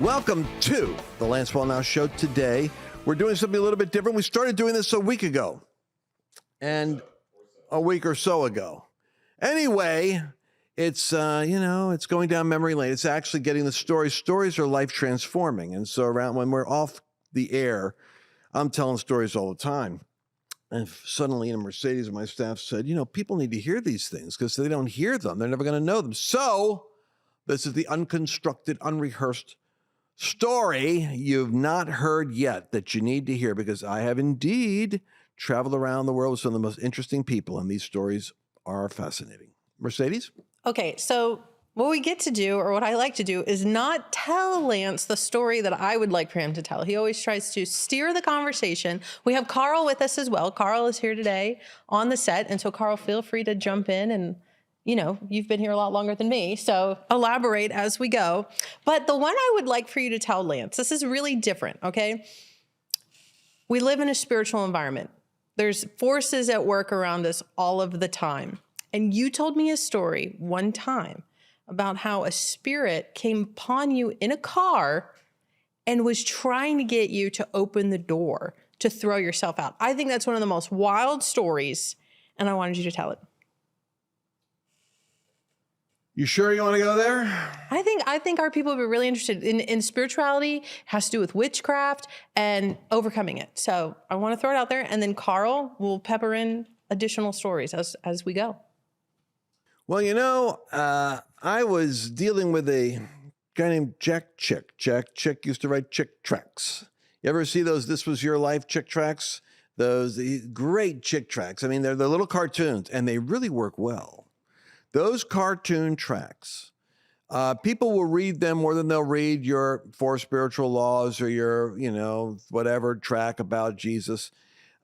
Welcome to the Lance Wallnau Show. Today, we're doing something a little bit different. We started doing this a week ago and a week or so ago. Anyway, it's, it's going down memory lane. It's actually getting the stories. Stories are life transforming. And so around when we're off the air, I'm telling stories all the time. And suddenly, Mercedes and my staff said, people need to hear these things because they don't hear them. They're never going to know them. So this is the unconstructed, unrehearsed story you've not heard yet that you need to hear, because I have indeed traveled around the world with some of the most interesting people, and these stories are fascinating. Mercedes? Okay, so what we get to do, or what I like to do, is not tell Lance the story that I would like for him to tell. He always tries to steer the conversation. We have Carl with us as well. Carl is here today on the set, and so Carl, feel free to jump in and you've been here a lot longer than me, so elaborate as we go. But the one I would like for you to tell Lance, this is really different, okay? We live in a spiritual environment. There's forces at work around us all of the time. And you told me a story one time about how a spirit came upon you in a car and was trying to get you to open the door to throw yourself out. I think that's one of the most wild stories, and I wanted you to tell it. You sure you want to go there? I think our people would be really interested in spirituality. Has to do with witchcraft and overcoming it. So I want to throw it out there, and then Carl will pepper in additional stories as we go. Well, I was dealing with a guy named Jack Chick. Jack Chick used to write Chick tracts. You ever see those This Was Your Life Chick tracts? Those great Chick tracts. I mean, they're little cartoons, and they really work well. Those cartoon tracts, people will read them more than they'll read your Four Spiritual Laws or your, whatever track about Jesus.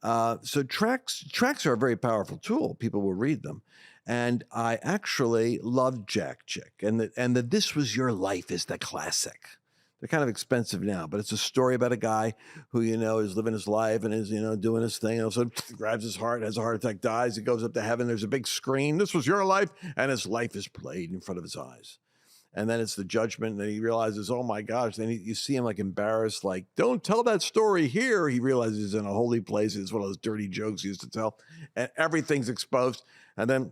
So tracts are a very powerful tool. People will read them. And I actually loved Jack Chick. And the This Was Your Life is the classic. They're kind of expensive now, but it's a story about a guy who, is living his life and is, doing his thing. And also grabs his heart, has a heart attack, dies. He goes up to heaven. There's a big screen. This was your life. And his life is played in front of his eyes. And then it's the judgment. And then he realizes, oh my gosh. Then you see him like embarrassed, like, don't tell that story here. He realizes he's in a holy place. It's one of those dirty jokes he used to tell. And everything's exposed. And then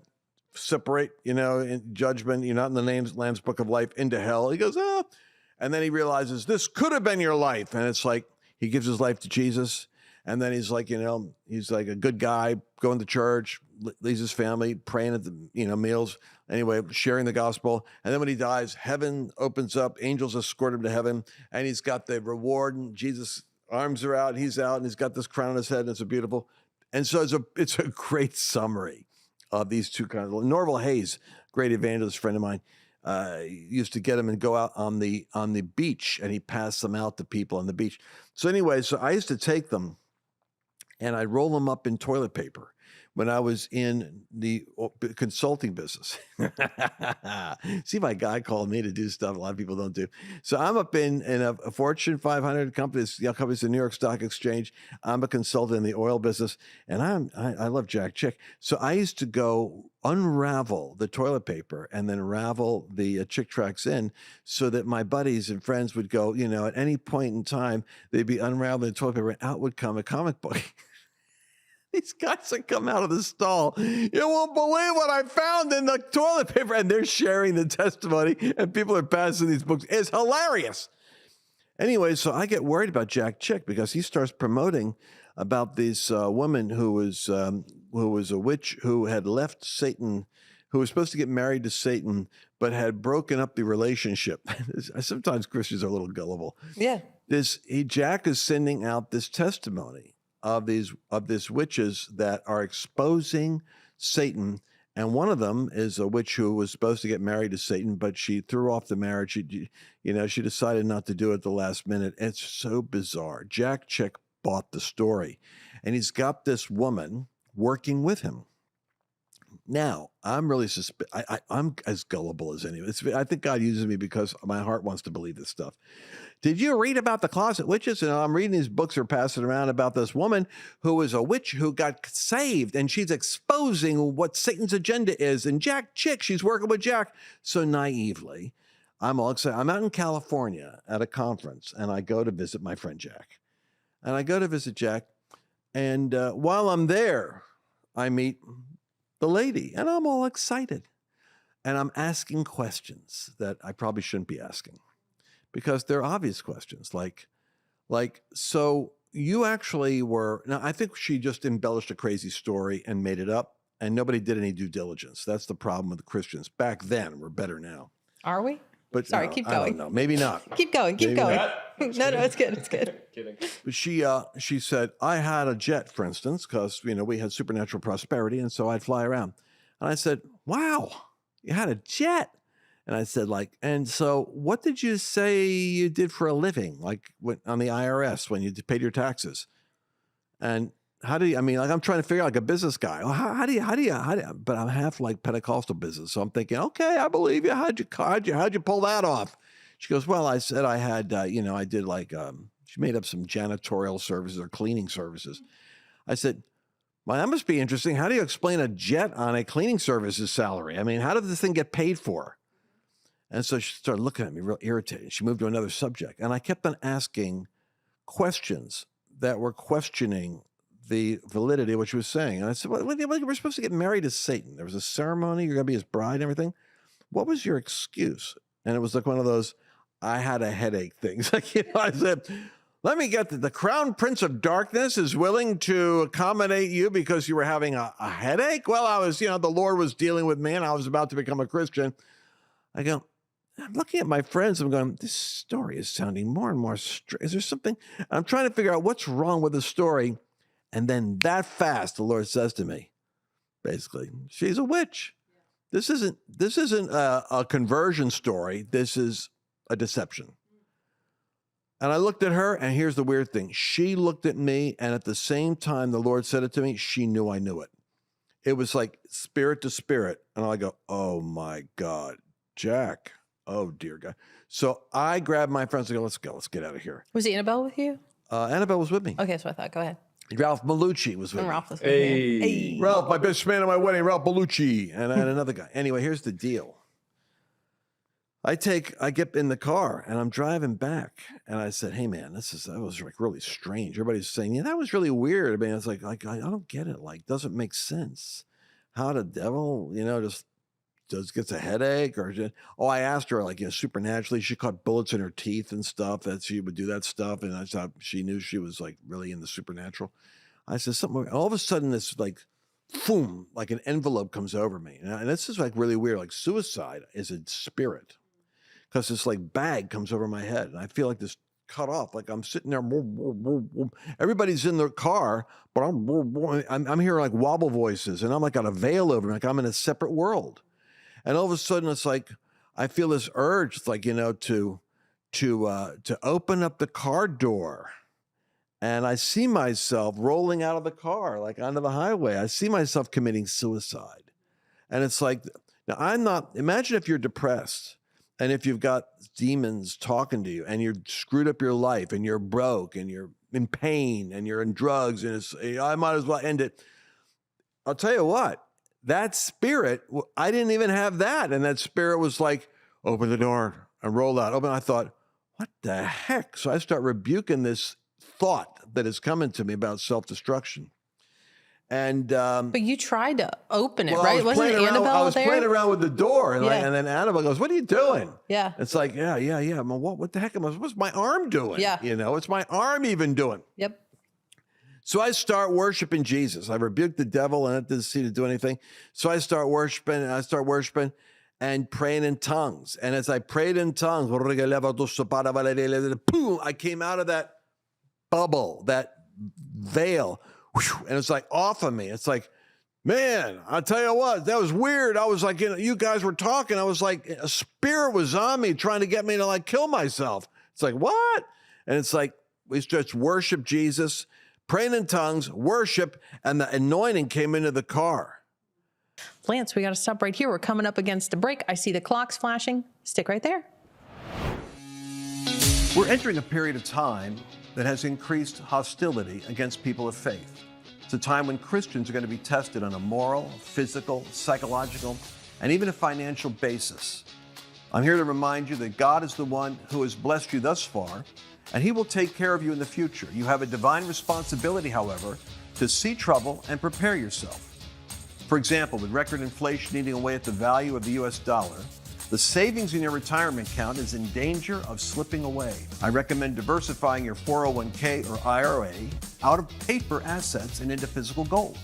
separate, in judgment. You're not in the Lamb's Book of Life, into hell. He goes, ah. And then he realizes this could have been your life. And it's like he gives his life to Jesus. And then he's like, he's like a good guy, going to church, leaves his family, praying at the, meals. Anyway, sharing the gospel. And then when he dies, heaven opens up. Angels escort him to heaven. And he's got the reward. And Jesus' arms are out. He's out. And he's got this crown on his head. And it's a beautiful. And so it's a great summary of these two kinds of. Norval Hayes, great evangelist friend of mine, used to get them and go out on the beach, and he passed them out to people on the beach. So anyway, I used to take them and I'd roll them up in toilet paper when I was in the consulting business. See, my guy called me to do stuff a lot of people don't do. So I'm up in a Fortune 500 companies in the New York Stock Exchange. I'm a consultant in the oil business, and I love Jack Chick. So I used to go unravel the toilet paper and then ravel the Chick tracts in, so that my buddies and friends would go, at any point in time, they'd be unraveling the toilet paper, and out would come a comic book. These guys that come out of the stall, you won't believe what I found in the toilet paper. And they're sharing the testimony, and people are passing these books. It's hilarious. Anyway, so I get worried about Jack Chick, because he starts promoting about this woman who was a witch who had left Satan, who was supposed to get married to Satan, but had broken up the relationship. Sometimes Christians are a little gullible. Yeah. Jack is sending out this testimony of these witches that are exposing Satan. And one of them is a witch who was supposed to get married to Satan, but she threw off the marriage. She decided not to do it at the last minute. It's so bizarre. Jack Chick bought the story, and he's got this woman working with him. Now, I'm really I'm as gullible as anyone. I think God uses me because my heart wants to believe this stuff. Did you read about the closet witches? And I'm reading these books are passing around about this woman who was a witch who got saved, and she's exposing what Satan's agenda is. And Jack Chick, she's working with Jack. So naively, I'm all excited. I'm out in California at a conference, and I go to visit my friend Jack. And I go to visit Jack, and while I'm there, I meet the lady, and I'm all excited. And I'm asking questions that I probably shouldn't be asking, because they're obvious questions, like, so you actually were, now I think she just embellished a crazy story and made it up, and nobody did any due diligence. That's the problem with the Christians. Back then, we're better now. Are we? But Sorry, no, keep I don't going. know. Maybe not. Keep going. Keep Maybe going. not. No, it's good. It's good. Kidding. But she said, I had a jet, for instance, because, we had supernatural prosperity, and so I'd fly around. And I said, wow, you had a jet. And I said, and so what did you say you did for a living, on the IRS when you paid your taxes? And how do you, I'm trying to figure out, like a business guy. Well, how do you, but I'm half like Pentecostal business. So I'm thinking, okay, I believe you. How'd you pull that off? She goes, well, I said I had, I did she made up some janitorial services or cleaning services. I said, well, that must be interesting. How do you explain a jet on a cleaning services salary? How did this thing get paid for? And so she started looking at me real irritated. She moved to another subject. And I kept on asking questions that were questioning the validity of what she was saying. And I said, well, we're supposed to get married to Satan. There was a ceremony. You're going to be his bride and everything. What was your excuse? And it was like one of those, I had a headache things. I said, let me get the crown prince of darkness is willing to accommodate you because you were having a headache? Well, I was, the Lord was dealing with me and I was about to become a Christian. I go, I'm looking at my friends. I'm going, this story is sounding more and more strange. Is there something? I'm trying to figure out what's wrong with the story. And then that fast, the Lord says to me, basically, she's a witch. This isn't a conversion story. This is a deception. And I looked at her, and here's the weird thing. She looked at me, and at the same time the Lord said it to me, she knew I knew it. It was like spirit to spirit. And I go, oh my God, Jack. Oh, dear God. So I grabbed my friends and go, let's get out of here. Was Annabelle with you? Annabelle was with me. Okay, so I thought. Go ahead. Ralph Bellucci was with me. Ralph was with me. Hey. Ralph, my best man at my wedding, Ralph Bellucci, and another guy. Anyway, here's the deal. I get in the car and I'm driving back, and I said, hey man, that was like really strange. Everybody's saying, yeah, that was really weird. It's like I don't get it. Doesn't make sense. How the devil, just gets a headache I asked her supernaturally, she caught bullets in her teeth and stuff, that she would do that stuff. And I thought she knew she was really in the supernatural. I said something, all of a sudden this boom, like an envelope comes over me. And this is really weird. Suicide is a spirit, because this bag comes over my head and I feel this cut off. I'm sitting there, everybody's in their car, but I'm hearing wobble voices, and I'm got a veil over me, I'm in a separate world. And all of a sudden, it's I feel this urge, to open up the car door, and I see myself rolling out of the car, onto the highway. I see myself committing suicide, and it's now I'm not. Imagine if you're depressed, and if you've got demons talking to you, and you're screwed up your life, and you're broke, and you're in pain, and you're in drugs, and I might as well end it. I'll tell you what. That spirit, I didn't even have that. And that spirit was open the door and roll out. I thought, what the heck? So I start rebuking this thought that is coming to me about self-destruction. And but you tried to open it, well, right? Wasn't Annabelle there? I was playing around with the door, and, Yeah. and then Annabelle goes, what are you doing? Yeah. It's yeah. What the heck what's my arm doing? Yeah. It's my arm even doing? Yep. So I start worshiping Jesus. I rebuked the devil, and it didn't seem to do anything. So I start worshiping and praying in tongues. And as I prayed in tongues, boom, I came out of that bubble, that veil, and it's off of me. It's man, I'll tell you what, that was weird. I was you guys were talking. I was a spirit was on me trying to get me to kill myself. It's what? And it's we just worship Jesus, praying in tongues, worship, and the anointing came into the car. Lance, we got to stop right here. We're coming up against a break. I see the clocks flashing. Stick right there. We're entering a period of time that has increased hostility against people of faith. It's a time when Christians are going to be tested on a moral, physical, psychological, and even a financial basis. I'm here to remind you that God is the one who has blessed you thus far, and he will take care of you in the future. You have a divine responsibility, however, to see trouble and prepare yourself. For example, with record inflation eating away at the value of the US dollar, the savings in your retirement account is in danger of slipping away. I recommend diversifying your 401k or IRA out of paper assets and into physical gold.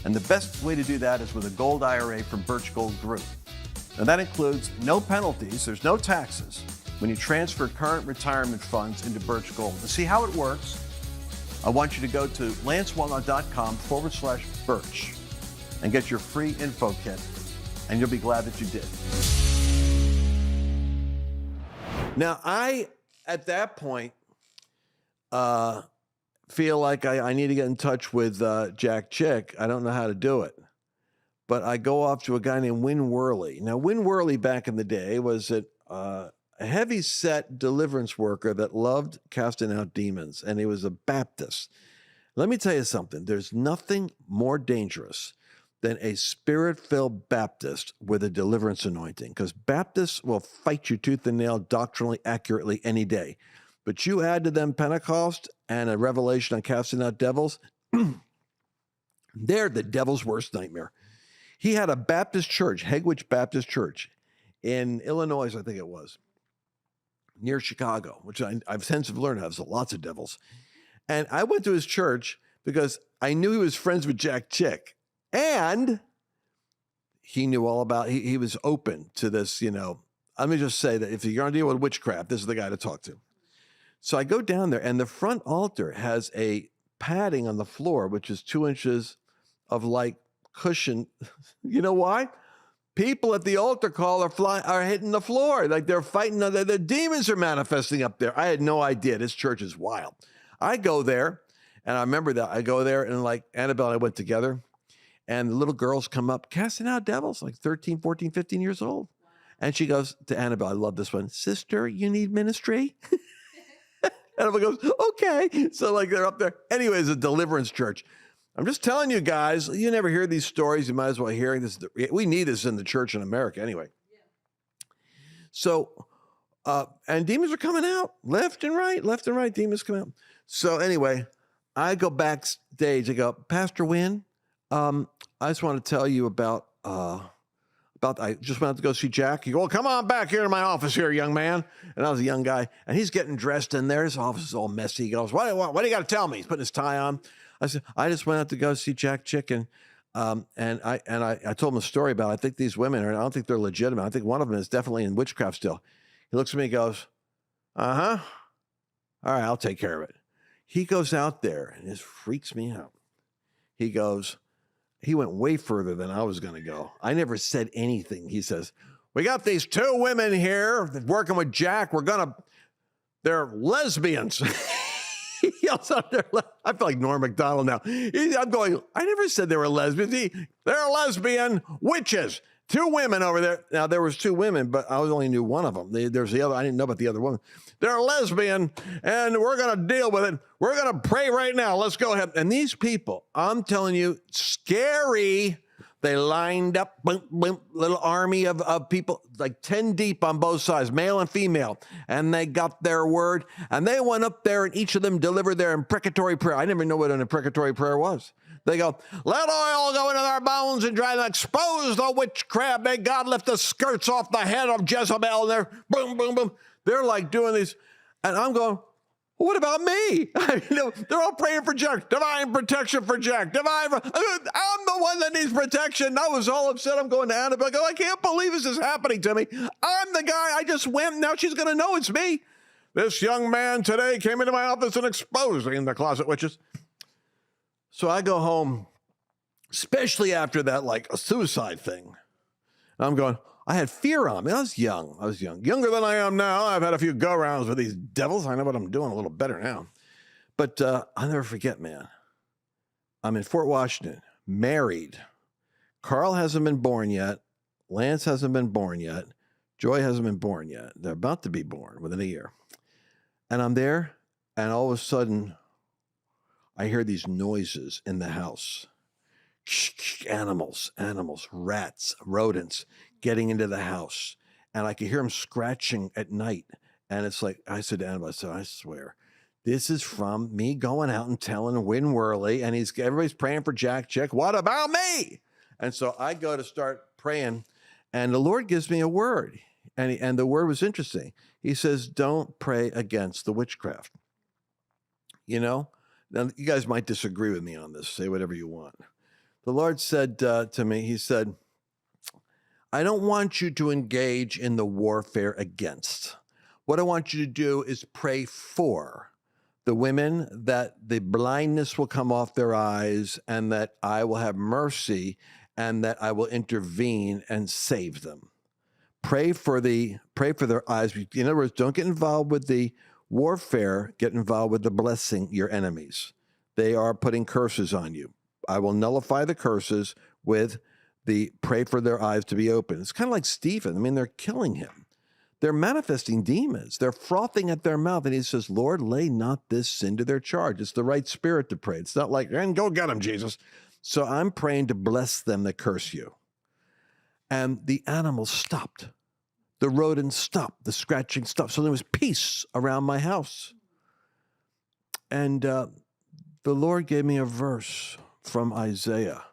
And the best way to do that is with a gold IRA from Birch Gold Group. Now that includes no penalties, there's no taxes when you transfer current retirement funds into Birch Gold. To see how it works, I want you to go to lancewallnau.com/Birch and get your free info kit, and you'll be glad that you did. Now, at that point, feel like I need to get in touch with Jack Chick. I don't know how to do it. But I go off to a guy named Win Worley. Now, Win Worley back in the day was a heavy-set deliverance worker that loved casting out demons, and he was a Baptist. Let me tell you something. There's nothing more dangerous than a spirit-filled Baptist with a deliverance anointing, because Baptists will fight you tooth and nail doctrinally accurately any day. But you add to them Pentecost and a revelation on casting out devils, they're the devil's worst nightmare. He had a Baptist church, Hegwich Baptist Church, in Illinois, I think it was, near Chicago, which I've since learned has lots of devils. And I went to his church because I knew he was friends with Jack Chick. And he knew all about, he was open to this, Let me just say that if you're going to deal with witchcraft, this is the guy to talk to. So I go down there, and the front altar has a padding on the floor, which is 2 inches of cushion. You know why? People at the altar call are hitting the floor. Like they're fighting. The demons are manifesting up there. I had no idea. This church is wild. I go there, and I remember that. I go there, and Annabelle and I went together. And the little girls come up, casting out devils, 13, 14, 15 years old. And she goes to Annabelle, I love this one, "Sister, you need ministry?" Annabelle goes, "Okay." So they're up there. Anyways, a deliverance church. I'm just telling you guys, you never hear these stories. You might as well hear this. We need this in the church in America anyway. So, and demons are coming out left and right, demons come out. So anyway, I go backstage. I go, "Pastor Wynn, I just want to tell you about I just went out to go see Jack." He goes, "Well, come on back here to my office here, young man." And I was a young guy, and he's getting dressed in there. His office is all messy. He goes, what do you got to tell me?" He's putting his tie on. I said, "I just went out to go see Jack Chick, and I told him a story about, I think these women I don't think they're legitimate. I think one of them is definitely in witchcraft still." He looks at me and goes, "Uh-huh. All right, I'll take care of it." He goes out there, and this freaks me out. He goes, he went way further than I was going to go. I never said anything. He says, "We got these 2 women here working with Jack. They're lesbians." He yells out there. I feel like Norm Macdonald now. I'm going, I never said they were lesbians. They're lesbian witches. 2 women over there. Now, there was 2 women, but I only knew one of them. There's the other. I didn't know about the other woman. "They're lesbian, and we're going to deal with it. We're going to pray right now. Let's go ahead." And these people, I'm telling you, scary. They lined up, boom, boom, little army of people, 10 deep on both sides, male and female. And they got their word. And they went up there, and each of them delivered their imprecatory prayer. I never knew what an imprecatory prayer was. They go, "Let oil go into their bones and dry them. Expose the witchcraft. May God lift the skirts off the head of Jezebel." And they're boom, boom, boom. They're doing these. And I'm going, well, what about me? They're all praying for Jack. Divine protection for Jack. I'm the one that needs protection. I was all upset. I'm going to Annabelle. I go, "I can't believe this is happening to me. I'm the guy. I just went. Now she's going to know it's me. This young man today came into my office and exposing the closet witches." So I go home, especially after that, a suicide thing. I'm going, I had fear on me. I was young. Younger than I am now. I've had a few go-rounds with these devils. I know what I'm doing a little better now. But I'll never forget, man. I'm in Fort Washington, married. Carl hasn't been born yet. Lance hasn't been born yet. Joy hasn't been born yet. They're about to be born within a year. And I'm there, and all of a sudden, I hear these noises in the house. Animals, rats, rodents getting into the house. and I could hear him scratching at night. And it's like, I said to Annabelle, I said, I swear, this is from me going out and telling Win Worley, and everybody's praying for Jack Chick. What about me? And so I go to start praying, and the Lord gives me a word, and the word was interesting. He says, don't pray against the witchcraft. Now, you guys might disagree with me on this. Say whatever you want. The Lord said to me, he said, I don't want you to engage in the warfare against. What I want you to do is pray for the women, that the blindness will come off their eyes, and that I will have mercy, and that I will intervene and save them. Pray for their eyes. In other words, don't get involved with the warfare. Get involved with the blessing your enemies. They are putting curses on you. I will nullify the curses with the pray for their eyes to be open. It's kind of like Stephen. I mean, they're killing him. They're manifesting demons. They're frothing at their mouth. And he says, Lord, lay not this sin to their charge. It's the right spirit to pray. It's not like, and go get them, Jesus. So I'm praying to bless them that curse you. And the animals stopped. The rodents stopped. The scratching stopped. So there was peace around my house. And the Lord gave me a verse from Isaiah.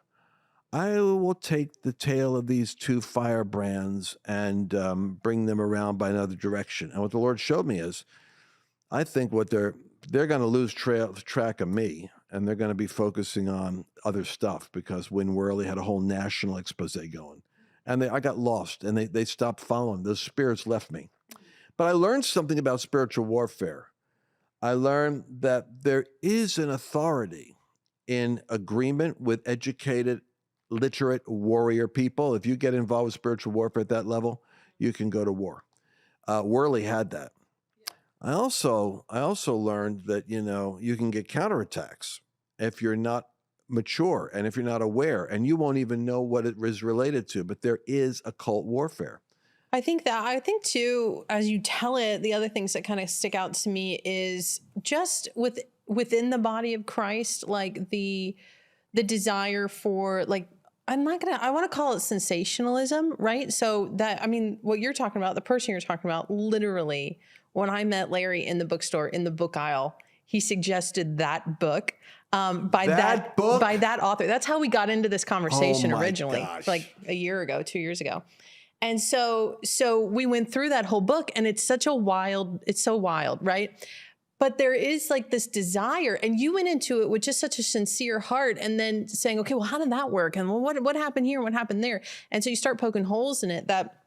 I will take the tail of these two firebrands and bring them around by another direction. And what the Lord showed me is, I think what they're going to lose track of me, and they're going to be focusing on other stuff, because Win Worley had a whole national expose going. And I got lost, and they stopped following. Those spirits left me. But I learned something about spiritual warfare. I learned that there is an authority in agreement with educated, literate warrior people. If you get involved with spiritual warfare at that level, you can go to war. Worley had that. I also learned that, you can get counterattacks if you're not mature and if you're not aware, and you won't even know what it is related to, but there is occult warfare. I think too, as you tell it, the other things that kind of stick out to me is just within the body of Christ, like the desire for, like, I want to call it sensationalism, right? So what you're talking about, the person you're talking about, literally, when I met Larry in the bookstore, in the book aisle, he suggested that book by that author. That's how we got into this conversation originally, like a year ago, 2 years ago. And so we went through that whole book, and it's so wild, right? But there is like this desire, and you went into it with just such a sincere heart, and then saying, okay, well, how did that work? And well, what happened here? What happened there? And so you start poking holes in it. That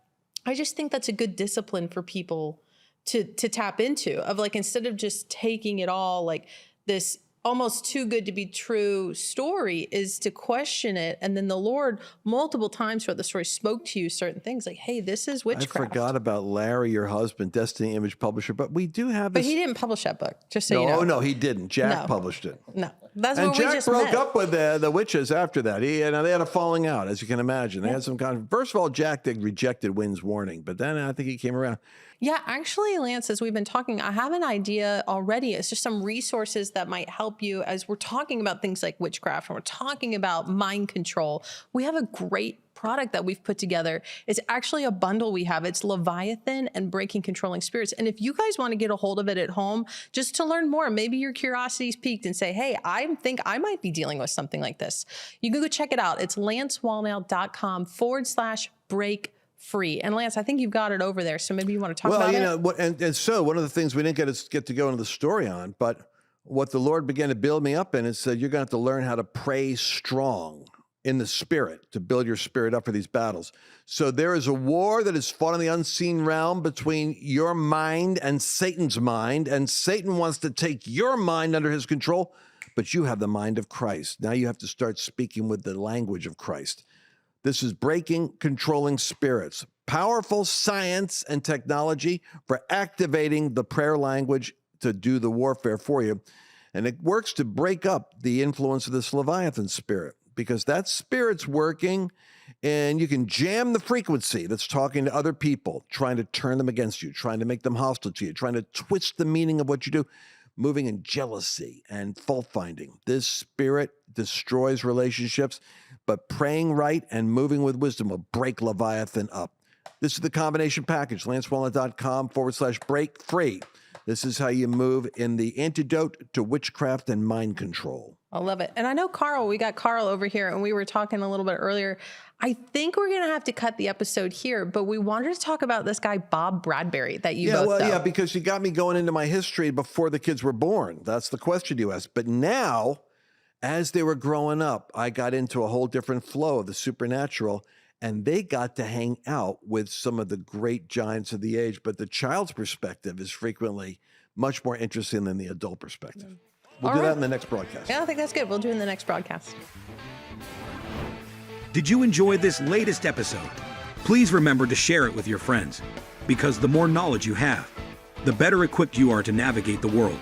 I just think that's a good discipline for people to tap into, of like, instead of just taking it all like this almost too good to be true story, is to question it. And then the Lord multiple times throughout the story spoke to you certain things like, hey, this is witchcraft. I forgot about Larry, your husband, Destiny Image Publisher, but we do have this. But he didn't publish that book, just so you know. Oh, no, he didn't. Jack published it. No, that's and what we Jack just broke met. up with the witches after that. They had a falling out, as you can imagine. They had some kind of, first of all, Jack rejected Wynn's warning, but then I think he came around. Yeah, actually, Lance, as we've been talking, I have an idea already. It's just some resources that might help you as we're talking about things like witchcraft, and we're talking about mind control. We have a great product that we've put together. It's actually a bundle we have. It's Leviathan and Breaking Controlling Spirits. And if you guys want to get a hold of it at home, just to learn more, maybe your curiosity's piqued and say, hey, I think I might be dealing with something like this. You can go check it out. It's lancewallnau.com/break free. And Lance, I think you've got it over there, so maybe you want to talk about it. Well, and so one of the things we didn't get to go into the story on, but what the Lord began to build me up in is said, you're going to have to learn how to pray strong in the spirit to build your spirit up for these battles. So there is a war that is fought in the unseen realm between your mind and Satan's mind, and Satan wants to take your mind under his control, but you have the mind of Christ. Now you have to start speaking with the language of Christ. This is Breaking Controlling Spirits, powerful science and technology for activating the prayer language to do the warfare for you. And it works to break up the influence of this Leviathan spirit, because that spirit's working, and you can jam the frequency that's talking to other people, trying to turn them against you, trying to make them hostile to you, trying to twist the meaning of what you do, moving in jealousy and fault finding. This spirit destroys relationships, but praying right and moving with wisdom will break Leviathan up. This is the combination package, lancewallnau.com/break free. This is how you move in the antidote to witchcraft and mind control. I love it. And I know Carl, we got Carl over here and we were talking a little bit earlier. I think we're going to have to cut the episode here, but we wanted to talk about this guy, Bob Bradbury, that you both know. Yeah, because you got me going into my history before the kids were born. That's the question you asked. But now, as they were growing up, I got into a whole different flow of the supernatural, and they got to hang out with some of the great giants of the age. But the child's perspective is frequently much more interesting than the adult perspective. We'll do that in the next broadcast. Yeah, I think that's good. We'll do it in the next broadcast. Did you enjoy this latest episode? Please remember to share it with your friends, because the more knowledge you have, the better equipped you are to navigate the world